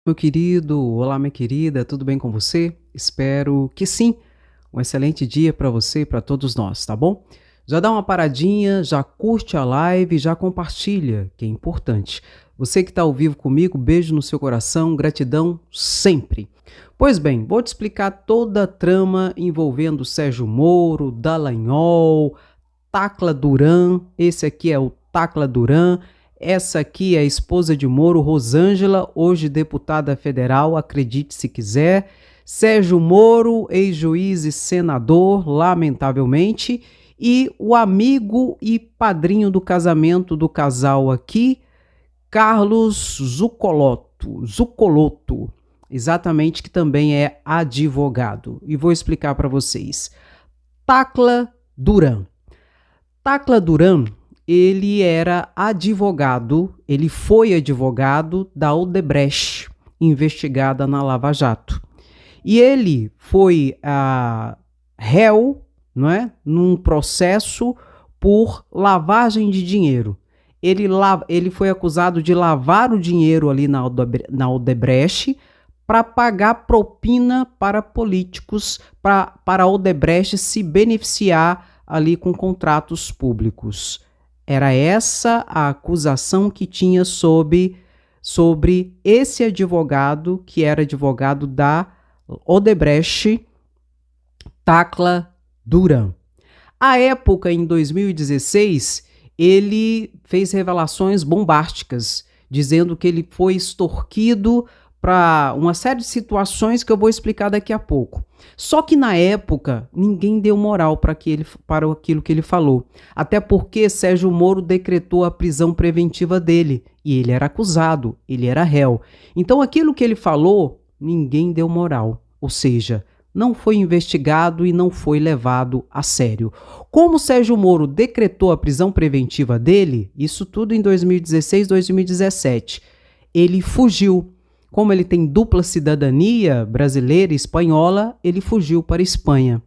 Meu querido, olá minha querida, tudo bem com você? Espero que sim. Um excelente dia para você e para todos nós, tá bom? Já dá uma paradinha, já curte a live, já compartilha, que é importante. Você que está ao vivo comigo, beijo no seu coração, gratidão sempre. Pois bem, vou te explicar toda a trama envolvendo Sérgio Moro, Dallagnol, Tacla Duran. Esse aqui é o Tacla Duran. Essa aqui é a esposa de Moro, Rosângela, hoje deputada federal, acredite se quiser. Sérgio Moro, ex-juiz e senador, lamentavelmente. E o amigo e padrinho do casamento do casal aqui, Carlos Zuccolotto, exatamente, que também é advogado. E vou explicar para vocês. Tacla Duran. Tacla Duran, ele era advogado, ele foi advogado da Odebrecht, investigada na Lava Jato. E ele foi réu, não é, num processo por lavagem de dinheiro. Ele foi acusado de lavar o dinheiro ali na Odebrecht para pagar propina para políticos, para a Odebrecht se beneficiar ali com contratos públicos. Era essa a acusação que tinha sobre esse advogado, que era advogado da Odebrecht, Tacla Duran. À época, em 2016, ele fez revelações bombásticas, dizendo que ele foi extorquido para uma série de situações que eu vou explicar daqui a pouco. Só que na época, ninguém deu moral para aquilo que ele falou. Até porque Sérgio Moro decretou a prisão preventiva dele. E ele era acusado, ele era réu. Então aquilo que ele falou, ninguém deu moral. Ou seja, não foi investigado e não foi levado a sério. Como Sérgio Moro decretou a prisão preventiva dele, isso tudo em 2016, 2017, ele fugiu. Como ele tem dupla cidadania, brasileira e espanhola, ele fugiu para a Espanha.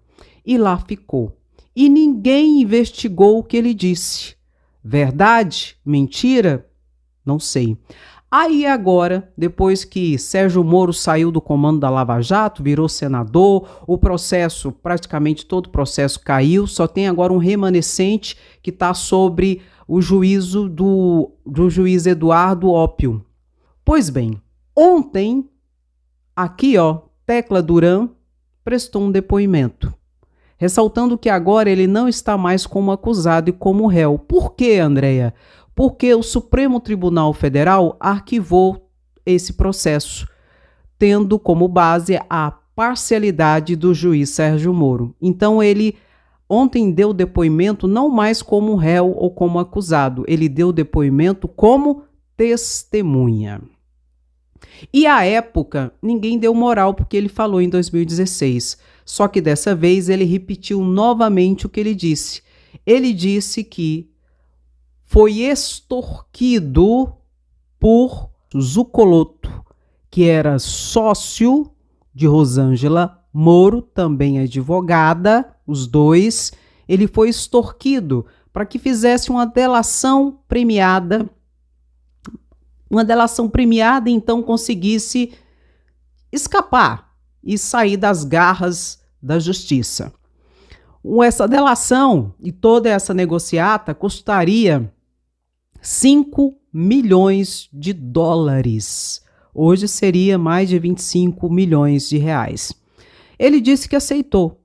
E lá ficou. E ninguém investigou o que ele disse. Verdade? Mentira? Não sei. Aí agora, depois que Sérgio Moro saiu do comando da Lava Jato, virou senador, o processo, praticamente todo o processo caiu, só tem agora um remanescente que está sobre o juízo do juiz Eduardo Oppio. Pois bem, ontem, aqui Tacla Duran prestou um depoimento, ressaltando que agora ele não está mais como acusado e como réu. Por quê, Andréia? Porque o Supremo Tribunal Federal arquivou esse processo, tendo como base a parcialidade do juiz Sérgio Moro. Então ele ontem deu depoimento não mais como réu ou como acusado, ele deu depoimento como testemunha. E à época, ninguém deu moral porque ele falou em 2016. Só que dessa vez ele repetiu novamente o que ele disse. Ele disse que foi extorquido por Zuccolotto, que era sócio de Rosângela Moro, também advogada, os dois. Ele foi extorquido para que fizesse uma delação premiada. Uma delação premiada, então conseguisse escapar e sair das garras da justiça. Essa delação e toda essa negociata custaria 5 milhões de dólares. Hoje seria mais de 25 milhões de reais. Ele disse que aceitou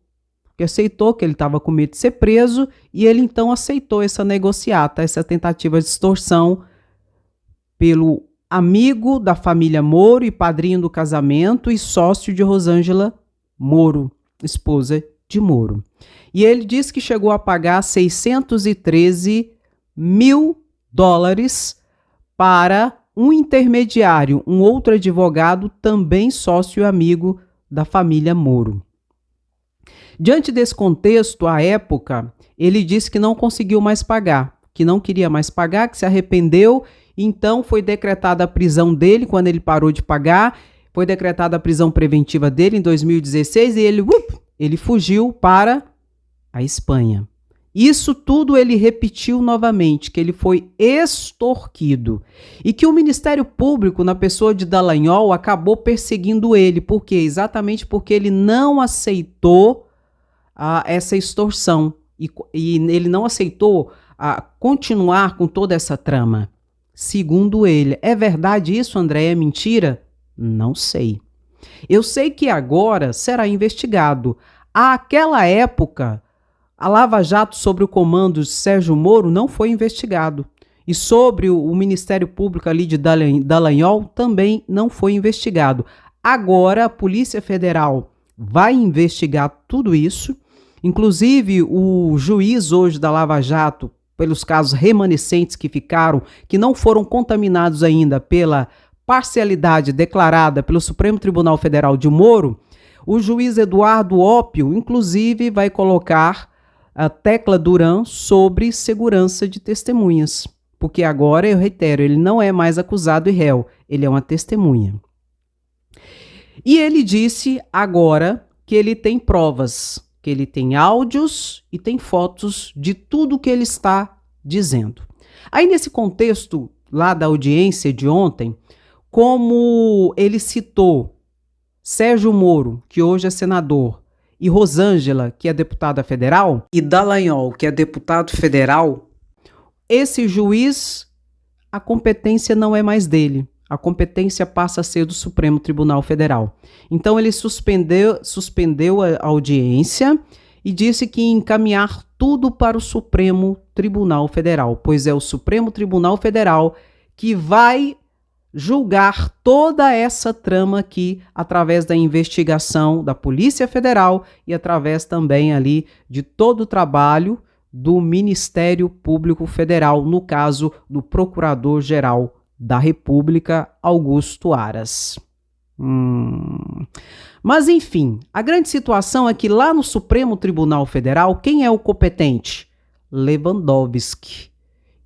que ele estava com medo de ser preso e ele então aceitou essa negociata, essa tentativa de extorsão pelo amigo da família Moro e padrinho do casamento e sócio de Rosângela Moro, esposa de Moro. E ele disse que chegou a pagar 613 mil dólares para um intermediário, um outro advogado, também sócio e amigo da família Moro. Diante desse contexto, à época, ele disse que não conseguiu mais pagar, que não queria mais pagar, que se arrependeu. Então foi decretada a prisão dele quando ele parou de pagar, foi decretada a prisão preventiva dele em 2016 e ele fugiu para a Espanha. Isso tudo ele repetiu novamente, que ele foi extorquido e que o Ministério Público, na pessoa de Dallagnol, acabou perseguindo ele. Por quê? Exatamente porque ele não aceitou essa extorsão e ele não aceitou continuar com toda essa trama. Segundo ele, é verdade isso, André? É mentira? Não sei. Eu sei que agora será investigado. Àquela época, a Lava Jato, sobre o comando de Sérgio Moro, não foi investigado. E sobre o Ministério Público ali de Dallagnol também não foi investigado. Agora, a Polícia Federal vai investigar tudo isso. Inclusive, o juiz hoje da Lava Jato, pelos casos remanescentes que ficaram, que não foram contaminados ainda pela parcialidade declarada pelo Supremo Tribunal Federal de Moro, o juiz Eduardo Ópio, inclusive, vai colocar a Tecla Duran sobre segurança de testemunhas. Porque agora, eu reitero, ele não é mais acusado e réu, ele é uma testemunha. E ele disse agora que ele tem provas, que ele tem áudios e tem fotos de tudo que ele está dizendo. Aí, nesse contexto lá da audiência de ontem, como ele citou Sérgio Moro, que hoje é senador, e Rosângela, que é deputada federal, e Dallagnol, que é deputado federal, esse juiz, a competência não é mais dele. A competência passa a ser do Supremo Tribunal Federal. Então ele suspendeu a audiência e disse que ia encaminhar tudo para o Supremo Tribunal Federal, pois é o Supremo Tribunal Federal que vai julgar toda essa trama aqui através da investigação da Polícia Federal e através também ali de todo o trabalho do Ministério Público Federal, no caso do Procurador-Geral da República, Augusto Aras. Mas enfim, a grande situação é que lá no Supremo Tribunal Federal, quem é o competente? Lewandowski.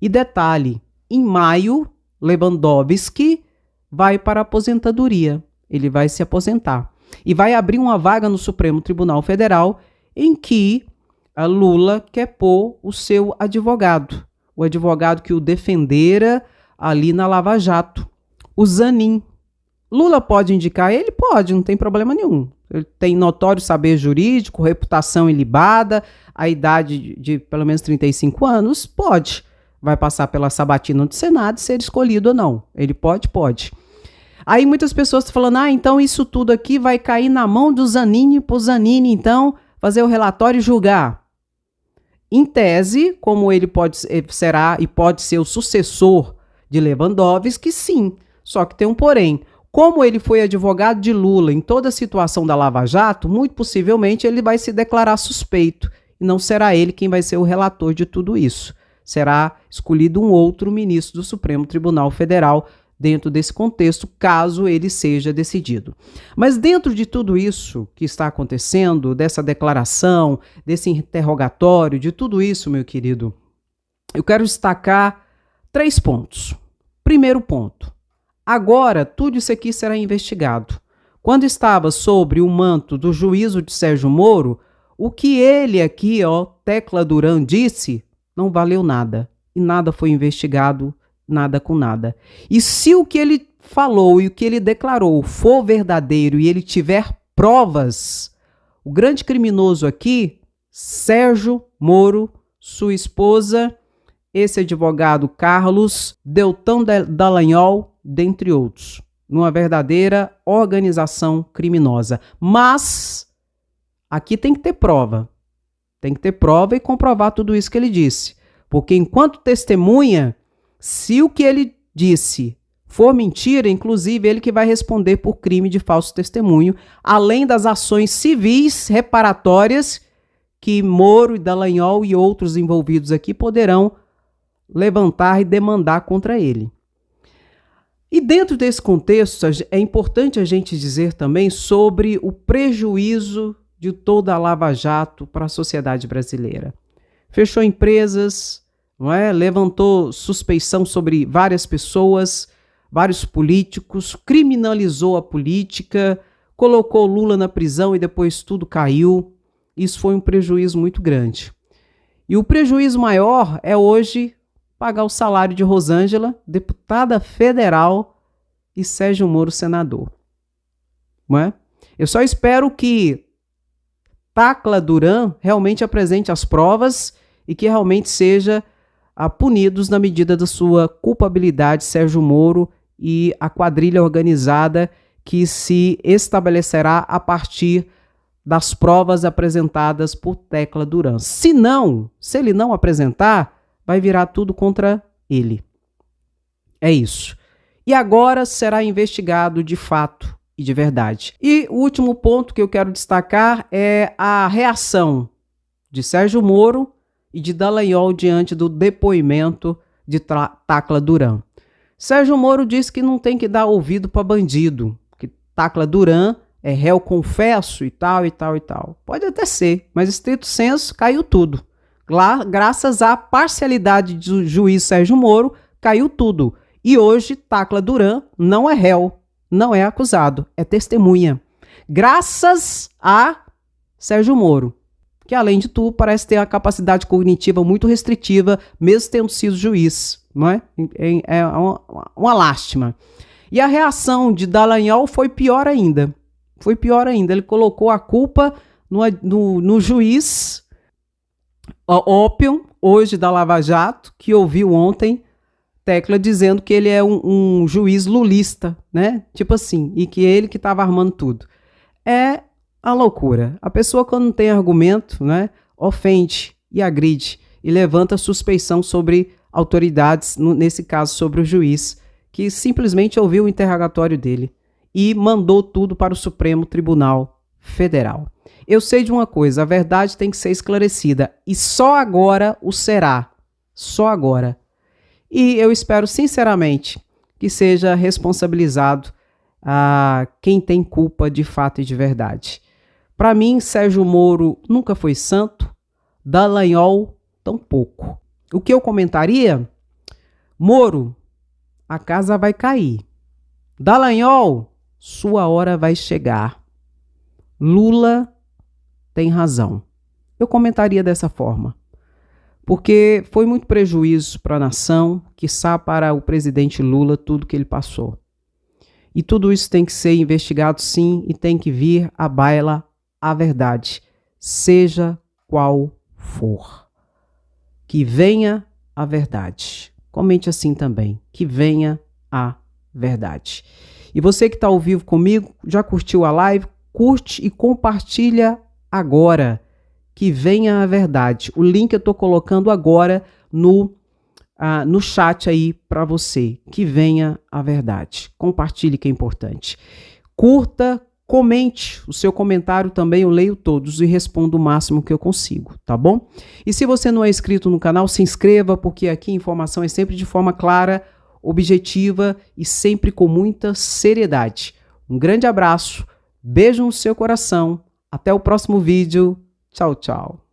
E detalhe, em maio, Lewandowski vai para a aposentadoria, ele vai se aposentar. E vai abrir uma vaga no Supremo Tribunal Federal em que a Lula quer pôr o seu advogado, o advogado que o defendera ali na Lava Jato, o Zanin. Lula pode indicar ele? Pode, não tem problema nenhum. Ele tem notório saber jurídico, reputação ilibada, a idade de pelo menos 35 anos, pode. Vai passar pela sabatina do Senado, ser escolhido ou não. Ele pode? Pode. Aí muitas pessoas estão falando, então isso tudo aqui vai cair na mão do Zanin, para o Zanin, então, fazer o relatório e julgar. Em tese, como ele será e pode ser o sucessor de Lewandowski, sim. Só que tem um porém. Como ele foi advogado de Lula em toda a situação da Lava Jato, muito possivelmente ele vai se declarar suspeito. E não será ele quem vai ser o relator de tudo isso. Será escolhido um outro ministro do Supremo Tribunal Federal dentro desse contexto, caso ele seja decidido. Mas dentro de tudo isso que está acontecendo, dessa declaração, desse interrogatório, de tudo isso, meu querido, eu quero destacar 3 pontos. Primeiro ponto. Agora, tudo isso aqui será investigado. Quando estava sobre o manto do juízo de Sérgio Moro, o que ele aqui, Tecla Duran, disse, não valeu nada. E nada foi investigado, nada com nada. E se o que ele falou e o que ele declarou for verdadeiro e ele tiver provas, o grande criminoso aqui, Sérgio Moro, sua esposa, esse advogado Carlos Deltan Dallagnol, dentre outros, numa verdadeira organização criminosa. Mas aqui tem que ter prova. Tem que ter prova e comprovar tudo isso que ele disse. Porque enquanto testemunha, se o que ele disse for mentira, inclusive ele que vai responder por crime de falso testemunho, além das ações civis reparatórias que Moro e Dallagnol e outros envolvidos aqui poderão levantar e demandar contra ele. E dentro desse contexto, é importante a gente dizer também sobre o prejuízo de toda a Lava Jato para a sociedade brasileira. Fechou empresas, não é? Levantou suspeição sobre várias pessoas, vários políticos, criminalizou a política, colocou Lula na prisão e depois tudo caiu. Isso foi um prejuízo muito grande. E o prejuízo maior é hoje pagar o salário de Rosângela, deputada federal, e Sérgio Moro, senador. Não é? Eu só espero que Tacla Duran realmente apresente as provas e que realmente seja punidos na medida da sua culpabilidade, Sérgio Moro e a quadrilha organizada que se estabelecerá a partir das provas apresentadas por Tacla Duran. Se ele não apresentar, vai virar tudo contra ele. É isso. E agora será investigado de fato e de verdade. E o último ponto que eu quero destacar é a reação de Sérgio Moro e de Dallagnol diante do depoimento de Tacla Duran. Sérgio Moro disse que não tem que dar ouvido para bandido, que Tacla Duran é réu confesso e tal, e tal, e tal. Pode até ser, mas estrito senso, caiu tudo. Graças à parcialidade do juiz Sérgio Moro, caiu tudo. E hoje, Tacla Duran não é réu, não é acusado, é testemunha. Graças a Sérgio Moro, que além de tudo parece ter uma capacidade cognitiva muito restritiva, mesmo tendo sido juiz. Não é? É uma lástima. E a reação de Dallagnol foi pior ainda. Foi pior ainda. Ele colocou a culpa no juiz Oppium, hoje da Lava Jato, que ouviu ontem Tecla dizendo que ele é um juiz lulista, né? Tipo assim, e que ele que estava armando tudo. É a loucura. A pessoa, quando não tem argumento, né, ofende e agride e levanta suspeição sobre autoridades, nesse caso sobre o juiz, que simplesmente ouviu o interrogatório dele e mandou tudo para o Supremo Tribunal Federal. Eu sei de uma coisa, a verdade tem que ser esclarecida e só agora o será. Só agora. E eu espero sinceramente que seja responsabilizado quem tem culpa de fato e de verdade. Para mim, Sérgio Moro nunca foi santo, Dallagnol tampouco. O que eu comentaria? Moro, a casa vai cair. Dallagnol, sua hora vai chegar. Lula tem razão. Eu comentaria dessa forma. Porque foi muito prejuízo para a nação, quiçá para o presidente Lula, tudo que ele passou. E tudo isso tem que ser investigado sim e tem que vir à baila a verdade, seja qual for. Que venha a verdade. Comente assim também, que venha a verdade. E você que está ao vivo comigo, já curtiu a live? Curte e compartilha agora. Que venha a verdade. O link eu estou colocando agora no chat aí para você. Que venha a verdade. Compartilhe, que é importante. Curta, comente. O seu comentário também eu leio todos e respondo o máximo que eu consigo, tá bom? E se você não é inscrito no canal, se inscreva, porque aqui a informação é sempre de forma clara, objetiva e sempre com muita seriedade. Um grande abraço, beijo no seu coração. Até o próximo vídeo. Tchau, tchau.